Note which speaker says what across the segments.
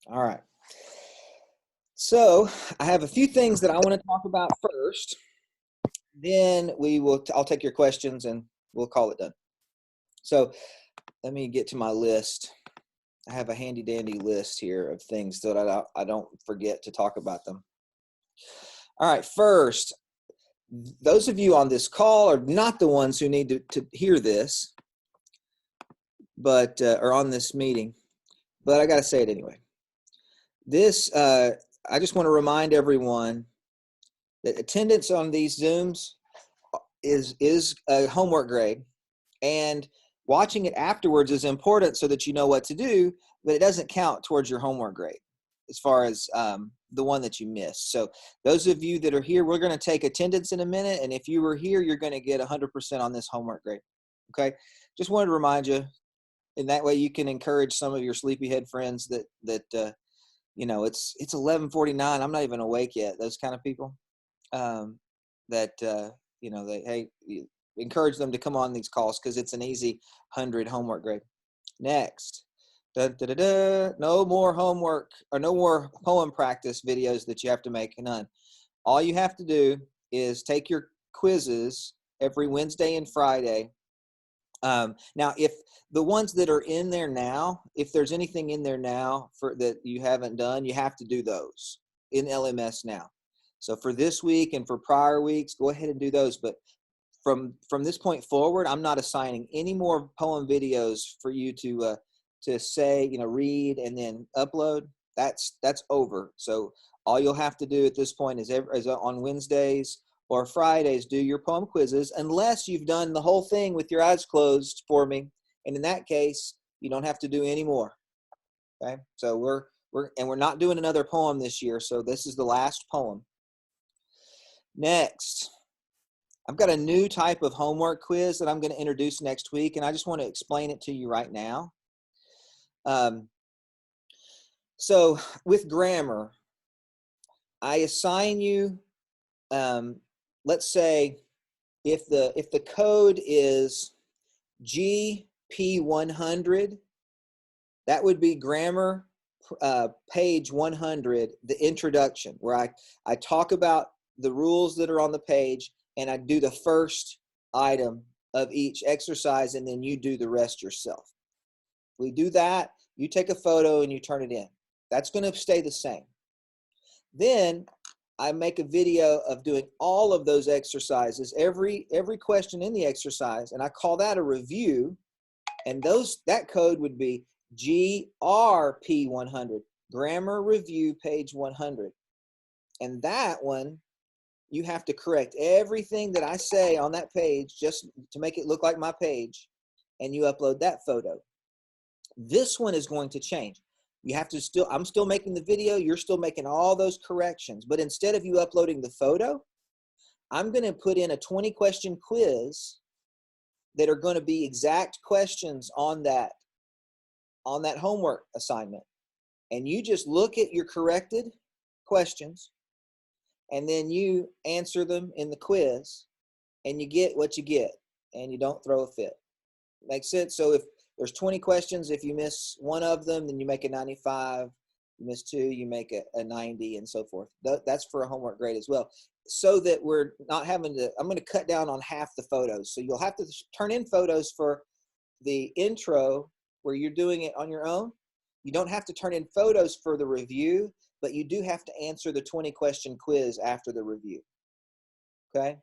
Speaker 1: All right. So I have a few things that I want to talk about first. Then I'll take your questions and we'll call it done. So let me get to my list. I have a handy dandy list here of things so that I don't forget to talk about them. All right. First, those of you on this call are not the ones who need to hear this, but or on this meeting, but I got to say it anyway. I just want to remind everyone that attendance on these Zooms is a homework grade, and watching it afterwards is important so that you know what to do, but it doesn't count towards your homework grade as far as the one that you missed. So those of you that are here, we're going to take attendance in a minute, and if you were here, you're going to get 100% on this homework grade. Okay, just wanted to remind you, and that way you can encourage some of your sleepyhead friends that you know, it's 11:49. I'm not even awake yet. Those kind of people you know, encourage them to come on these calls because it's an easy 100 homework grade. Next, no more homework or no more poem practice videos that you have to make. None. All you have to do is take your quizzes every Wednesday and Friday. Now, if the ones that are in there now, if there's anything in there now that you haven't done, you have to do those in LMS now. So for this week and for prior weeks, go ahead and do those. But from this point forward, I'm not assigning any more poem videos for you to say, you know, read and then upload. That's over. So all you'll have to do at this point is on Wednesdays or Fridays, do your poem quizzes, unless you've done the whole thing with your eyes closed for me. And in that case, you don't have to do any more. Okay. So we're not doing another poem this year. So this is the last poem. Next, I've got a new type of homework quiz that I'm going to introduce next week, and I just want to explain it to you right now. So with grammar, I assign you, let's say, if the code is GP100, that would be grammar page 100, the introduction, where I talk about the rules that are on the page, and I do the first item of each exercise, and then you do the rest yourself. We do that, you take a photo and you turn it in. That's going to stay the same. Then I make a video of doing all of those exercises, every question in the exercise, and I call that a review. And that code would be GRP100, Grammar Review page 100. And that one, you have to correct everything that I say on that page just to make it look like my page, and you upload that photo. This one is going to change. You have to I'm still making the video, you're still making all those corrections, but instead of you uploading the photo, I'm going to put in a 20-question quiz that are going to be exact questions on that homework assignment. And you just look at your corrected questions, and then you answer them in the quiz, and you get what you get, and you don't throw a fit. Makes sense? So if there's 20 questions, if you miss one of them, then you make a 95. You miss two, you make a 90, and so forth. That's for a homework grade as well. So that we're not having to, I'm going to cut down on half the photos. So you'll have to turn in photos for the intro where you're doing it on your own. You don't have to turn in photos for the review, but you do have to answer the 20-question quiz after the review. Okay?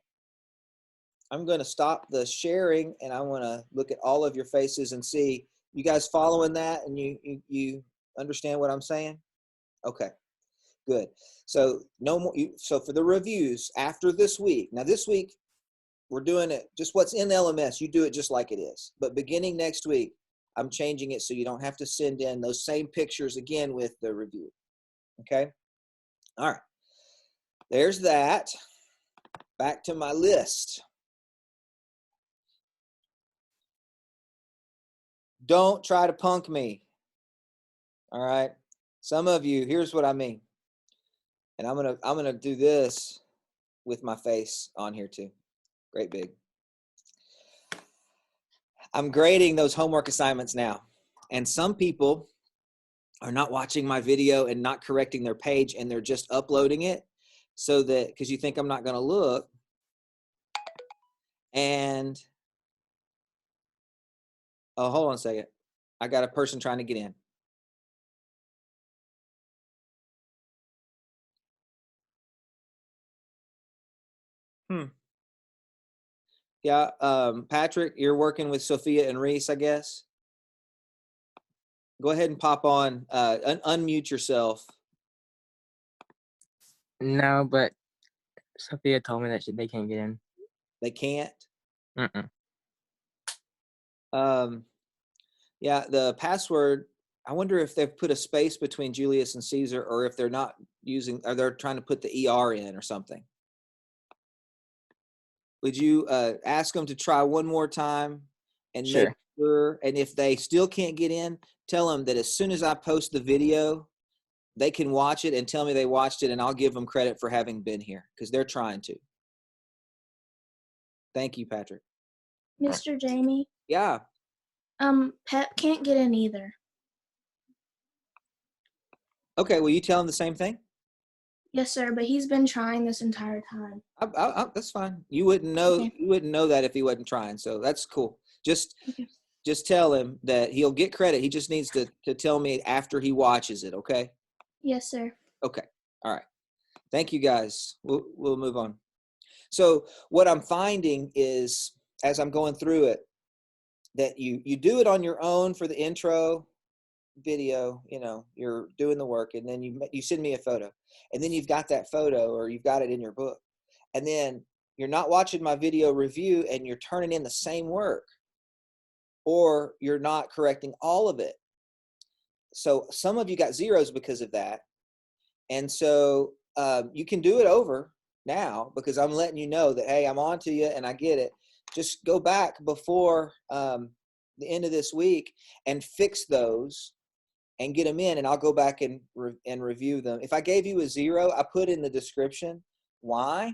Speaker 1: I'm going to stop the sharing, and I want to look at all of your faces and see you guys following that, and you understand what I'm saying? Okay, good. So no more. So for the reviews after this week, now this week we're doing it just what's in LMS. You do it just like it is. But beginning next week, I'm changing it so you don't have to send in those same pictures again with the review. Okay? All right. There's that. Back to my list. Don't try to punk me. All right? Some of you, here's what I mean. And I'm gonna do this with my face on here too. Great big. I'm grading those homework assignments now. And some people are not watching my video and not correcting their page, and they're just uploading it so that, because you think I'm not going to look. And oh, hold on a second. I got a person trying to get in. Yeah, Patrick, you're working with Sophia and Reese, I guess. Go ahead and pop on, unmute yourself.
Speaker 2: No, but Sophia told me that they can't get in.
Speaker 1: They can't?
Speaker 2: Mm-mm.
Speaker 1: Yeah, the password, I wonder if they've put a space between Julius and Caesar, or if they're not using, or they're trying to put the ER in or something. Would you ask them to try one more time and
Speaker 2: Sure.
Speaker 1: make sure, and if they still can't get in, tell them that as soon as I post the video, they can watch it and tell me they watched it, and I'll give them credit for having been here, because they're trying to. Thank you, Patrick.
Speaker 3: Mr. Jamie,
Speaker 1: Yeah.
Speaker 3: Pep can't get in either.
Speaker 1: Okay, will you tell him the same thing?
Speaker 3: Yes, sir, but he's been trying this entire time.
Speaker 1: That's fine. You wouldn't know.
Speaker 3: Okay.
Speaker 1: You wouldn't know that if he wasn't trying. So that's cool. Just tell him that he'll get credit. He just needs to tell me after he watches it. Okay.
Speaker 3: Yes, sir.
Speaker 1: Okay. All right. Thank you, guys. We'll move on. So what I'm finding is, as I'm going through it, that you do it on your own for the intro video, you know, you're doing the work, and then you send me a photo, and then you've got that photo, or you've got it in your book, and then you're not watching my video review and you're turning in the same work, or you're not correcting all of it. So some of you got zeros because of that. And so you can do it over now, because I'm letting you know that, hey, I'm on to you and I get it. Just go back before the end of this week and fix those and get them in, and I'll go back and review them. If I gave you a 0, I put in the description why,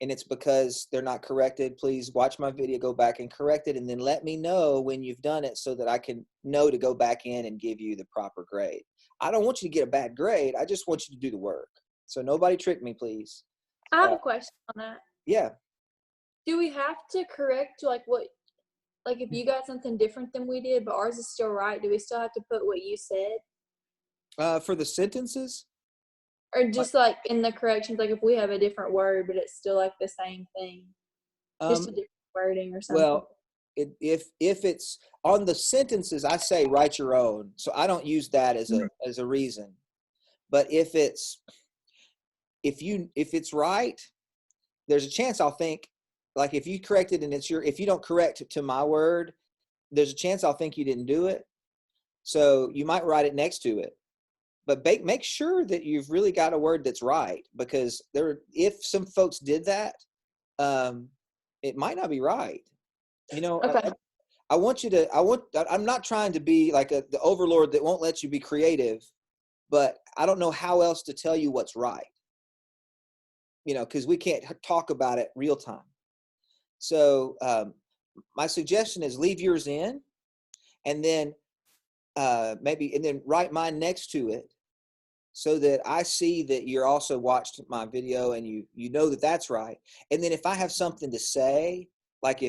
Speaker 1: and it's because they're not corrected. Please watch my video, go back and correct it, and then let me know when you've done it so that I can know to go back in and give you the proper grade. I don't want you to get a bad grade. I just want you to do the work. So nobody trick me, please.
Speaker 4: I have a question on that.
Speaker 1: Yeah.
Speaker 4: Do we have to correct like if you got something different than we did, but ours is still right, do we still have to put what you said?
Speaker 1: For the sentences?
Speaker 4: Or just like in the corrections, like if we have a different word, but it's still like the same thing, just a different wording or something?
Speaker 1: Well, if it's on the sentences, I say write your own. So I don't use that as a reason. But if it's right, there's a chance I'll think, like if you correct it and if you don't correct to my word, there's a chance I'll think you didn't do it. So you might write it next to it. But make sure that you've really got a word that's right, because if some folks did that, it might not be right. You know,
Speaker 4: Okay.
Speaker 1: I'm not trying to be like the overlord that won't let you be creative, but I don't know how else to tell you what's right. You know, because we can't talk about it real time. So my suggestion is leave yours in, and then then write mine next to it, so that I see that you're also watched my video and you know that that's right. And then if I have something to say, like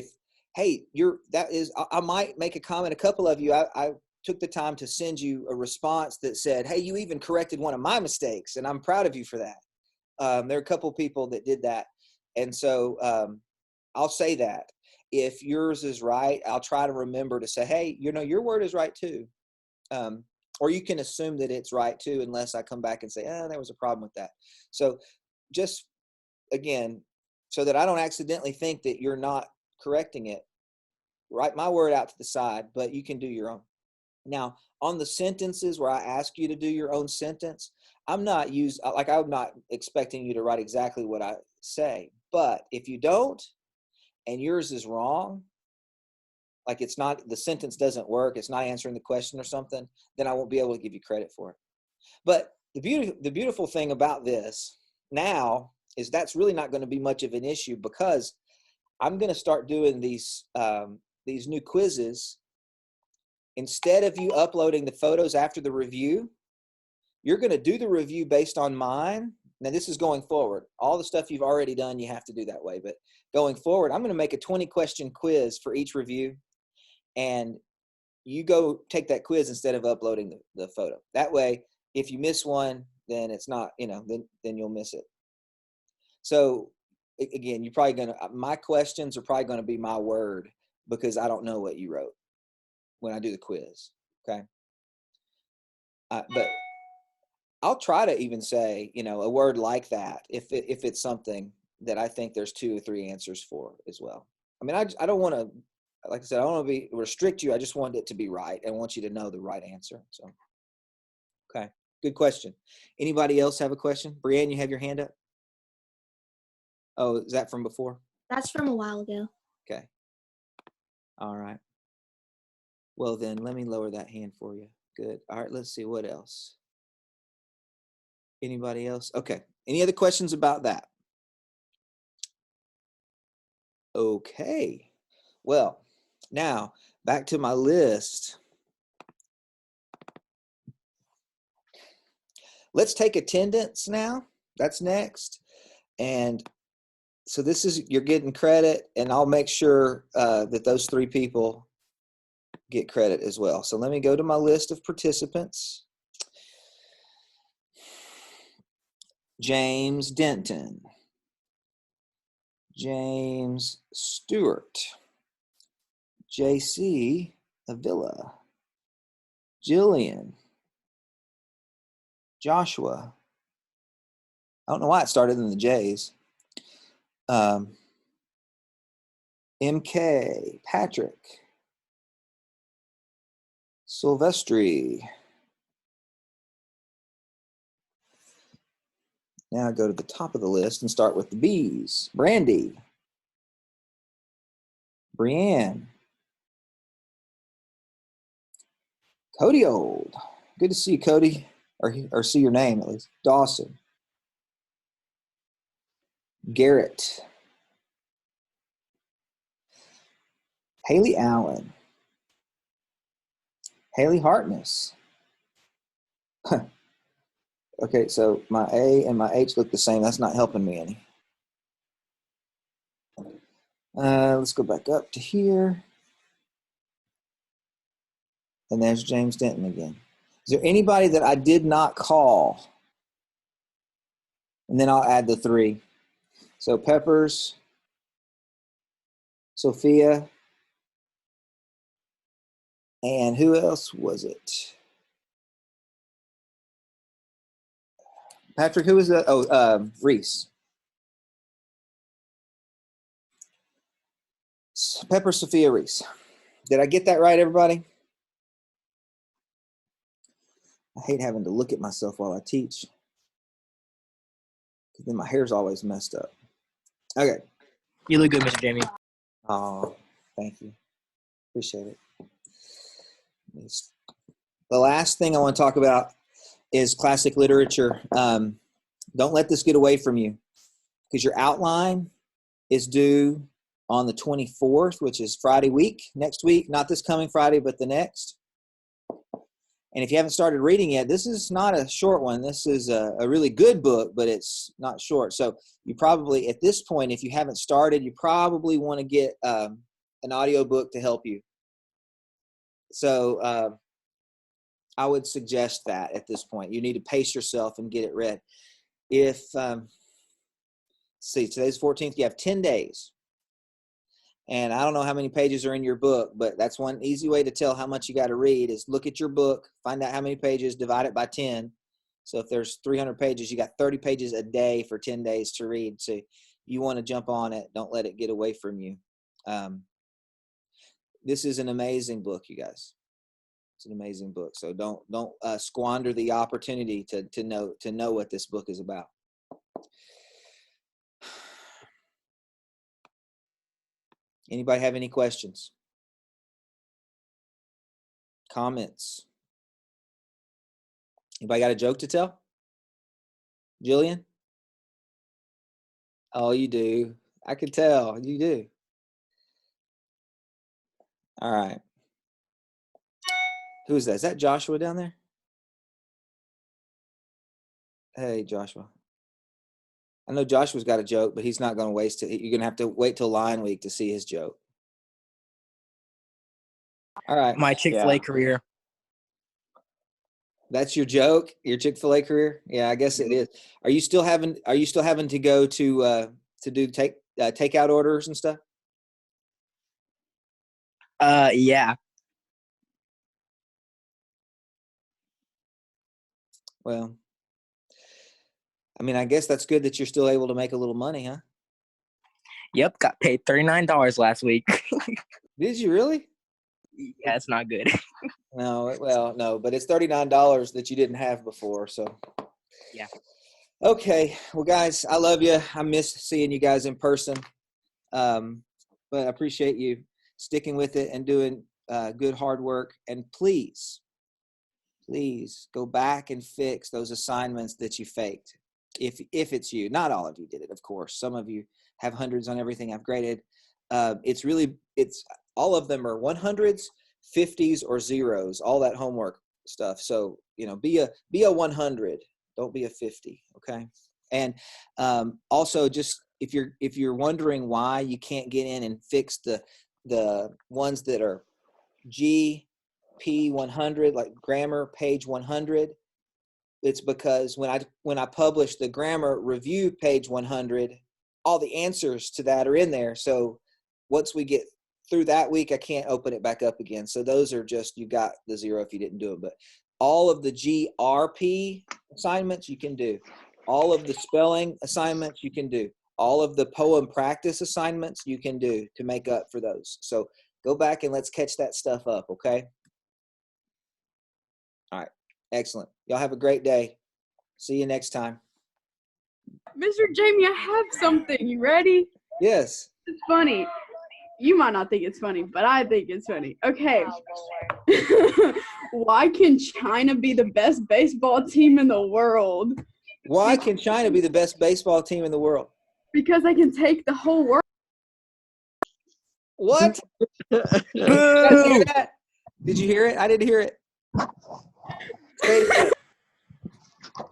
Speaker 1: hey, I might make a comment. A couple of you, I took the time to send you a response that said, hey, you even corrected one of my mistakes, and I'm proud of you for that. There are a couple people that did that. And so I'll say that. If yours is right, I'll try to remember to say, hey, you know, your word is right too. Or you can assume that it's right too, unless I come back and say, there was a problem with that. So just, again, so that I don't accidentally think that you're not correcting it, write my word out to the side, but you can do your own. Now, on the sentences where I ask you to do your own sentence, I'm not expecting you to write exactly what I say. But if you don't, and yours is wrong, like the sentence doesn't work, it's not answering the question or something, then I won't be able to give you credit for it. But the beautiful thing about this now is that's really not going to be much of an issue, because I'm going to start doing these new quizzes instead of you uploading the photos after the review, you're going to do the review based on mine. Now, this is going forward. All the stuff you've already done, you have to do that way. But going forward, I'm going to make a 20-question quiz for each review. And you go take that quiz instead of uploading the photo. That way, if you miss one, then it's not, then you'll miss it. So, again, you're probably going to, my questions are probably going to be my word because I don't know what you wrote when I do the quiz. Okay. But I'll try to even say, a word like that if it's something that I think there's 2 or 3 answers for as well. I mean, I don't want to, like I said, I don't want to restrict you. I just want it to be right. I want you to know the right answer. So, okay, good question. Anybody else have a question? Brianne, you have your hand up? Oh, is that from before?
Speaker 3: That's from a while ago.
Speaker 1: Okay. All right. Well, then let me lower that hand for you. Good. All right, let's see what else. Anybody else? Okay. Any other questions about that? Okay. Well, now back to my list. Let's take attendance now. That's next. And so this is, you're getting credit, and I'll make sure that those 3 people get credit as well. So let me go to my list of participants. James Denton, James Stewart, JC Avila, Jillian, Joshua. I don't know why it started in the J's. MK, Patrick, Silvestri. Now I go to the top of the list and start with the B's. Brandy, Brianne, Cody Old. Good to see you, Cody, or see your name at least. Dawson, Garrett, Haley Allen, Haley Hartness. Okay, so my A and my H look the same. That's not helping me any. Let's go back up to here. And there's James Denton again. Is there anybody that I did not call? And then I'll add the 3. So Peppers, Sophia, and who else was it? Patrick, who was that? Oh, Reese. Pepper, Sophia, Reese. Did I get that right, everybody? I hate having to look at myself while I teach, because then my hair's always messed up. Okay.
Speaker 2: You look good, Mr. Jamie.
Speaker 1: Oh, thank you. Appreciate it. The last thing I want to talk about is classic literature. Don't let this get away from you, because your outline is due on the 24th, which is Friday week, next week, not this coming Friday, but the next. And if you haven't started reading yet, this is not a short one. This is a really good book, but it's not short. So you probably, at this point, if you haven't started, you probably want to get an audiobook to help you. So I would suggest that at this point. You need to pace yourself and get it read. If, see, today's 14th, you have 10 days. And I don't know how many pages are in your book, but that's one easy way to tell how much you got to read is look at your book, find out how many pages, divide it by 10. So if there's 300 pages, you got 30 pages a day for 10 days to read. So you want to jump on it. Don't let it get away from you. This is an amazing book, you guys. It's an amazing book. So don't squander the opportunity to know what this book is about. Anybody have any questions? Comments? Anybody got a joke to tell? Jillian? Oh, you do. I can tell. You do. All right. Who is that? Is that Joshua down there? Hey, Joshua. I know Joshua's got a joke, but he's not going to waste it. You're going to have to wait till Lion Week to see his joke. All right.
Speaker 2: My Chick-fil-A
Speaker 5: Yeah.
Speaker 2: career.
Speaker 1: That's your joke? Your Chick-fil-A career? Yeah, I guess it is. Are you still having to go to do takeout orders and stuff?
Speaker 2: Yeah.
Speaker 1: Well, I mean, I guess that's good that you're still able to make a little money, huh?
Speaker 2: Yep, got paid $39 last week.
Speaker 1: Did you really?
Speaker 2: Yeah, it's not good.
Speaker 1: No, well, no, but it's $39 that you didn't have before, so.
Speaker 2: Yeah.
Speaker 1: Okay, well, guys, I love you. I miss seeing you guys in person, but I appreciate you sticking with it and doing good hard work. And please go back and fix those assignments that you faked. If it's you, not all of you did it, of course. Some of you have hundreds on everything I've graded. It's all of them are 100s, 50s, or zeros. All that homework stuff. So be a 100. Don't be a 50. Okay. And also, just if you're wondering why you can't get in and fix the ones that are GP 100, like grammar page 100. It's because when I publish the grammar review page 100, all the answers to that are in there. So once we get through that week, I can't open it back up again. So those are just, you got the 0 if you didn't do it. But all of the GRP assignments you can do. All of the spelling assignments you can do. All of the poem practice assignments you can do to make up for those. So go back and let's catch that stuff up, okay? All right. Excellent. Y'all have a great day. See you next time.
Speaker 6: Mr. Jamie, I have something. You ready?
Speaker 1: Yes.
Speaker 6: It's funny. You might not think it's funny, but I think it's funny. Okay. Why can China be the best baseball team in the world?
Speaker 1: Why can China be the best baseball team in the world?
Speaker 6: Because they can take the whole world.
Speaker 1: What? Did you guys hear that? Did you hear it? I didn't hear it. Say it again.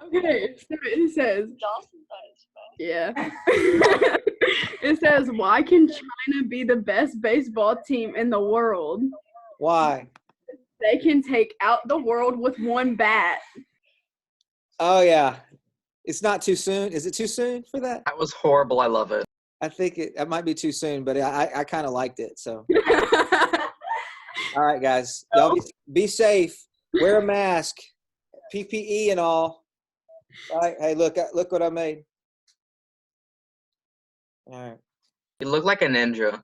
Speaker 6: Okay, so it says, yeah. It says, why can China be the best baseball team in the world?
Speaker 1: Why?
Speaker 6: They can take out the world with one bat.
Speaker 1: Oh, yeah. It's not too soon. Is it too soon for that?
Speaker 5: That was horrible. I love it.
Speaker 1: I think it might be too soon, but I kind of liked it. So, all right, guys. Y'all be safe. Wear a mask. PPE and all. All right. Hey, look what I made. All right.
Speaker 5: You look like a ninja.